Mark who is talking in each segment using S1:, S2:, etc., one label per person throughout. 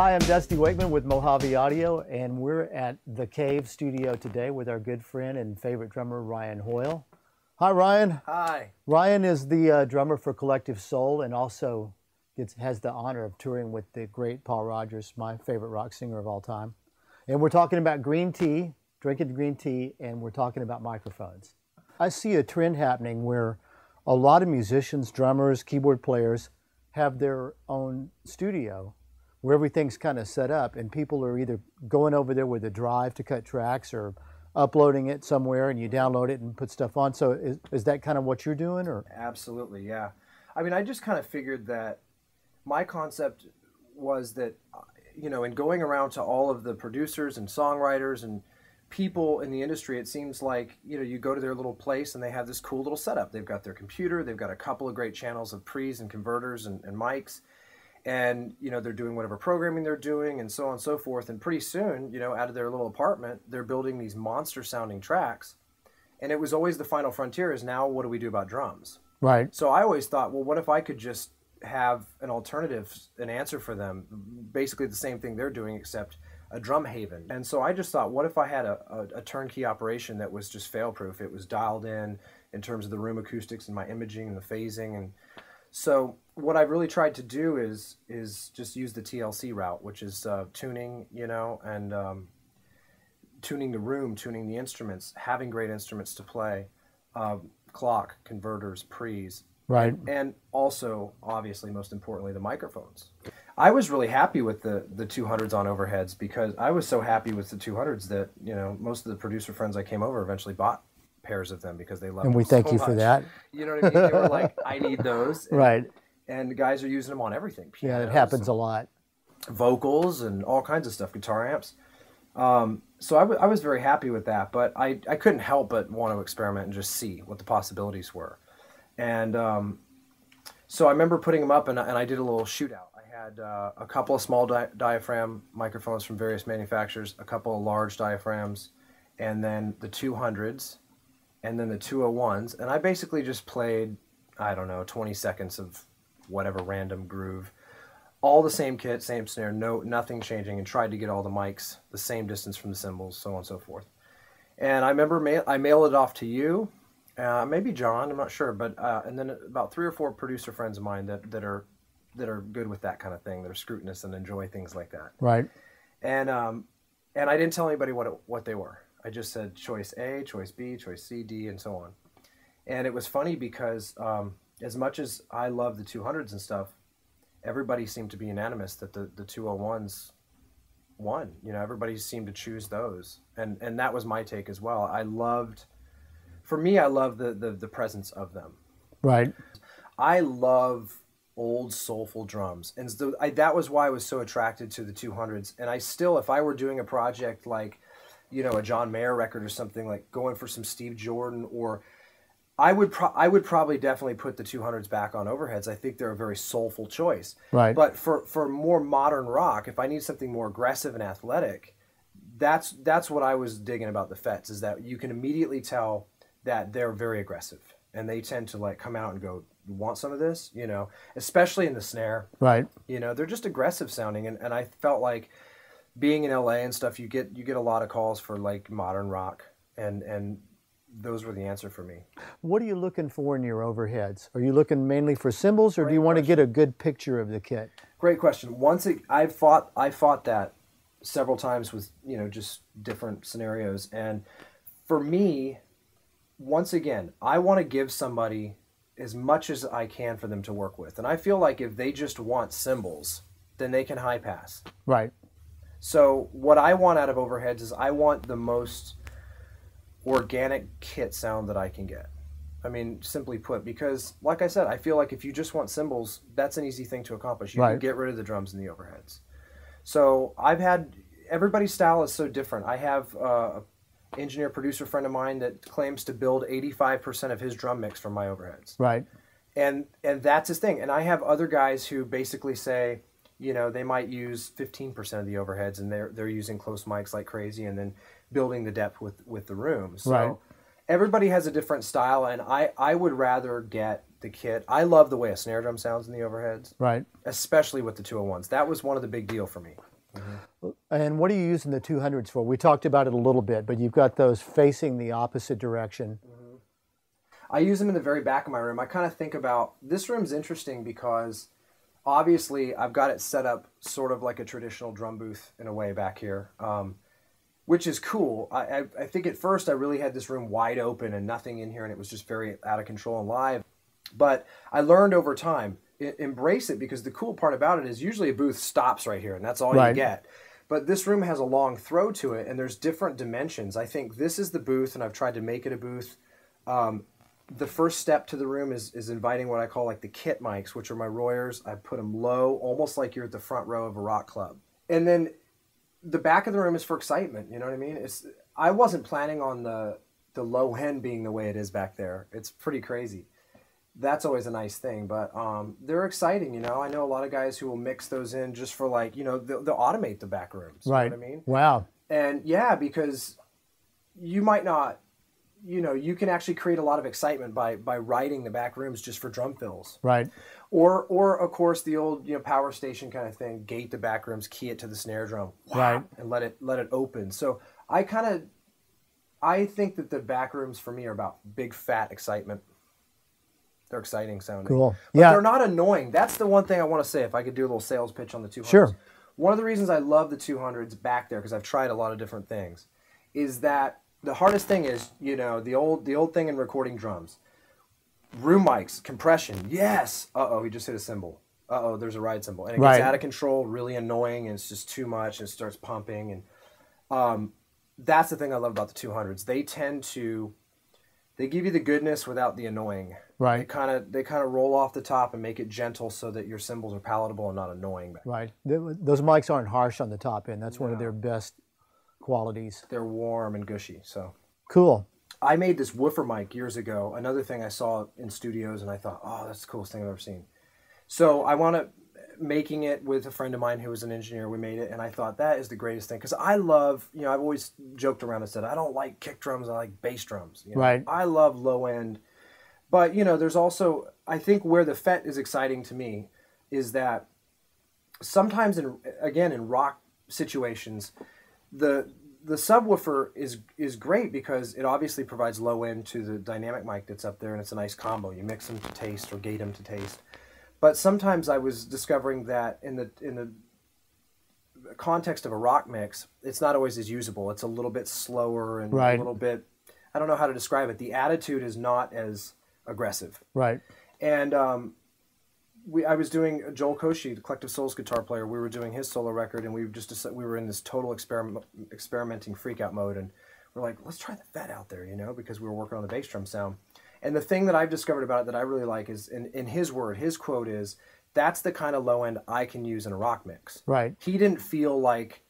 S1: Hi, I'm Dusty Wakeman with Mojave Audio, and we're at the Cave studio today with our good friend and favorite drummer, Ryan Hoyle. Hi, Ryan.
S2: Hi.
S1: Ryan is the drummer for Collective Soul and also has the honor of touring with the great Paul Rodgers, my favorite rock singer of all time. And we're talking about green tea, drinking green tea, and we're talking about microphones. I see a trend happening where a lot of musicians, drummers, keyboard players have their own studio where everything's kind of set up, and people are either going over there with a drive to cut tracks or uploading it somewhere and you download it and put stuff on. So is that kind of what you're doing? Or?
S2: Absolutely, yeah. I mean, I just kind of figured that my concept was that, you know, in going around to all of the producers and songwriters and people in the industry, it seems like, you know, you go to their little place and they have this cool little setup. They've got their computer, they've got a couple of great channels of pre's and converters and mics, and, you know, they're doing whatever programming they're doing and so on and so forth. And pretty soon, you know, out of their little apartment, they're building these monster sounding tracks. And it was always the final frontier is now what do we do about drums?
S1: Right.
S2: So I always thought, well, what if I could just have an alternative, an answer for them, basically the same thing they're doing, except a drum haven. And so I just thought, what if I had a turnkey operation that was just fail-proof? It was dialed in terms of the room acoustics and my imaging and the phasing. And so what I've really tried to do is just use the TLC route, which is tuning, you know, and tuning the room, tuning the instruments, having great instruments to play, clock, converters, pre's.
S1: Right.
S2: And also, obviously, most importantly, the microphones. I was really happy with the 200s on overheads because I was so happy with the 200s that, you know, most of the producer friends I came over eventually bought pairs of them because they loved them.
S1: And we thank
S2: so
S1: you
S2: much.
S1: for that.
S2: You know what I mean? They were like, I need those. And,
S1: right.
S2: And the guys are using them on everything.
S1: Yeah, it happens a lot.
S2: Vocals and all kinds of stuff, guitar amps. So I was very happy with that, but I couldn't help but want to experiment and just see what the possibilities were. And so I remember putting them up, and I did a little shootout. I had a couple of small diaphragm microphones from various manufacturers, a couple of large diaphragms, and then the 200s, and then the 201s. And I basically just played, I don't know, 20 seconds of whatever random groove. All the same kit, same snare, nothing changing, and tried to get all the mics the same distance from the cymbals, so on and so forth. And I remember I mailed it off to you, maybe John, I'm not sure, but and then about 3 or 4 producer friends of mine that are good with that kind of thing, that are scrutinous and enjoy things like that.
S1: Right.
S2: And I didn't tell anybody what they were. I just said choice A, choice B, choice C, D, and so on. And it was funny because as much as I love the 200s and stuff, everybody seemed to be unanimous that the 201s won. You know, everybody seemed to choose those. And that was my take as well. For me, I love the presence of them.
S1: Right.
S2: I love old soulful drums. And that was why I was so attracted to the 200s. And I still, if I were doing a project like, you know, a John Mayer record or something, like going for some Steve Jordan, or I would probably definitely put the 200s back on overheads. I think they're a very soulful choice.
S1: Right.
S2: But for more modern rock, if I need something more aggressive and athletic, that's what I was digging about the Fets, is that you can immediately tell that they're very aggressive, and they tend to like come out and go, "You want some of this?" You know, especially in the snare.
S1: Right.
S2: You know, they're just aggressive sounding, and I felt like being in LA and stuff, you get a lot of calls for like modern rock, and those were the answer for me.
S1: What are you looking for in your overheads? Are you looking mainly for cymbals, or do you want to get a good picture of the kit?
S2: Great question. I fought that several times with, you know, just different scenarios, and for me, once again, I want to give somebody as much as I can for them to work with, and I feel like if they just want cymbals, then they can high pass.
S1: Right.
S2: So what I want out of overheads is I want the most organic kit sound that I can get. I mean, simply put, because like I said, I feel like if you just want cymbals, that's an easy thing to accomplish. You can get rid of the drums and the overheads. So everybody's style is so different. I have an engineer producer friend of mine that claims to build 85% of his drum mix from my overheads.
S1: Right.
S2: And that's his thing. And I have other guys who basically say, you know, they might use 15% of the overheads, and they're using close mics like crazy, and then building the depth with the room. So
S1: right.
S2: Everybody has a different style, and I would rather get the kit. I love the way a snare drum sounds in the overheads.
S1: Right.
S2: Especially with the 201s. That was one of the big deal for me.
S1: And what are you using the 200s for? We talked about it a little bit, but you've got those facing the opposite direction.
S2: Mm-hmm. I use them in the very back of my room. I kind of think about, this room's interesting because obviously I've got it set up sort of like a traditional drum booth in a way back here, which is cool. I think at first I really had this room wide open and nothing in here, and it was just very out of control and live. But I learned over time, embrace it, because the cool part about it is usually a booth stops right here and that's all you get. But this room has a long throw to it, and there's different dimensions. I think this is the booth, and I've tried to make it a booth. The first step to the room is inviting what I call like the kit mics, which are my Royers. I put them low, almost like you're at the front row of a rock club. And then the back of the room is for excitement, you know what I mean? I wasn't planning on the low end being the way it is back there. It's pretty crazy. That's always a nice thing, but they're exciting, you know. I know a lot of guys who will mix those in just for, like, you know, they'll automate the back rooms.
S1: Right.
S2: You know what I mean?
S1: Wow.
S2: And yeah, because you might not, you know, you can actually create a lot of excitement by writing the back rooms just for drum fills.
S1: Right.
S2: Or of course the old, you know, power station kind of thing, gate the back rooms, key it to the snare drum. Wow,
S1: right.
S2: And let it open. So I think that the back rooms for me are about big fat excitement. They're exciting sounding.
S1: Cool.
S2: But
S1: yeah.
S2: They're not annoying. That's the one thing I want to say, if I could do a little sales pitch on the 200s.
S1: Sure.
S2: One of the reasons I love the 200s back there, because I've tried a lot of different things, is that the hardest thing is, you know, the old thing in recording drums. Room mics, compression, yes. Uh-oh, he just hit a cymbal. Uh-oh, there's a ride cymbal. And it gets out of control, really annoying, and it's just too much, and it starts pumping. And that's the thing I love about the 200s. They give you the goodness without the annoying.
S1: Right.
S2: They kind of roll off the top and make it gentle so that your cymbals are palatable and not annoying.
S1: Right. Those mics aren't harsh on the top end. That's one of their best qualities.
S2: They're warm and gushy. So
S1: cool.
S2: I made this woofer mic years ago. Another thing I saw in studios, and I thought, oh, that's the coolest thing I've ever seen. So I wound up making it with a friend of mine who was an engineer. We made it, and I thought that is the greatest thing, because I love, you know, I've always joked around and said I don't like kick drums, I like bass drums. You know?
S1: Right. I
S2: love low end, but you know, there's also, I think where the FET is exciting to me is that sometimes in rock situations, the subwoofer is great because it obviously provides low end to the dynamic mic that's up there, and it's a nice combo. You mix them to taste or gate them to taste. But sometimes I was discovering that in the context of a rock mix, it's not always as usable. It's a little bit slower and a little bit, I don't know how to describe it. The attitude is not as aggressive. Right. And I was doing Joel Koshi, the Collective Souls guitar player. We were doing his solo record, and we were in this total experimenting freak-out mode, and we're like, let's try the FET out there, you know, because we were working on the bass drum sound. And the thing that I've discovered about it that I really like is, in his quote is, that's the kind of low end I can use in a rock mix. Right. He didn't feel like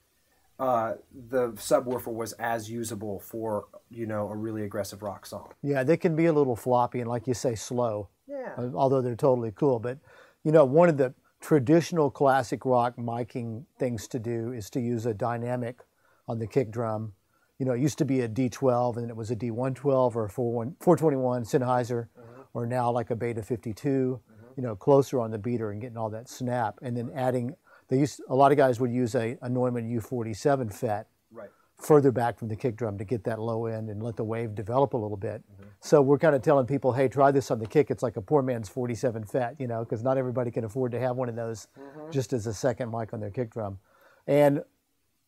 S2: the subwoofer was as usable for, you know, a really aggressive rock song.
S1: Yeah, they can be a little floppy and, like you say, slow.
S2: Yeah.
S1: Although they're totally cool. But, you know, one of the traditional classic rock miking things to do is to use a dynamic on the kick drum. You know, it used to be a D12, and then it was a D112 or a 421 Sennheiser, or now like a Beta 52, you know, closer on the beater and getting all that snap. And then adding, a lot of guys would use a Neumann U47 FET further back from the kick drum to get that low end and let the wave develop a little bit. So we're kind of telling people, hey, try this on the kick. It's like a poor man's 47 FET, you know, because not everybody can afford to have one of those just as a second mic on their kick drum. And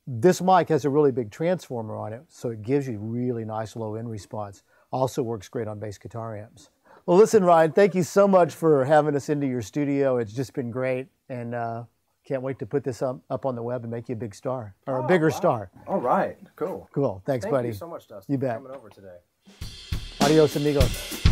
S1: this mic has a really big transformer on it, so it gives you really nice low end response. Also works great on bass guitar amps. Well, listen, Ryan, thank you so much for having us into your studio. It's just been great, and can't wait to put this up on the web and make you a big star, or a bigger star.
S2: All right, cool.
S1: Cool, thanks, buddy.
S2: Thank you so much, Dustin,
S1: you bet.
S2: for coming over today.
S1: Adios, amigos.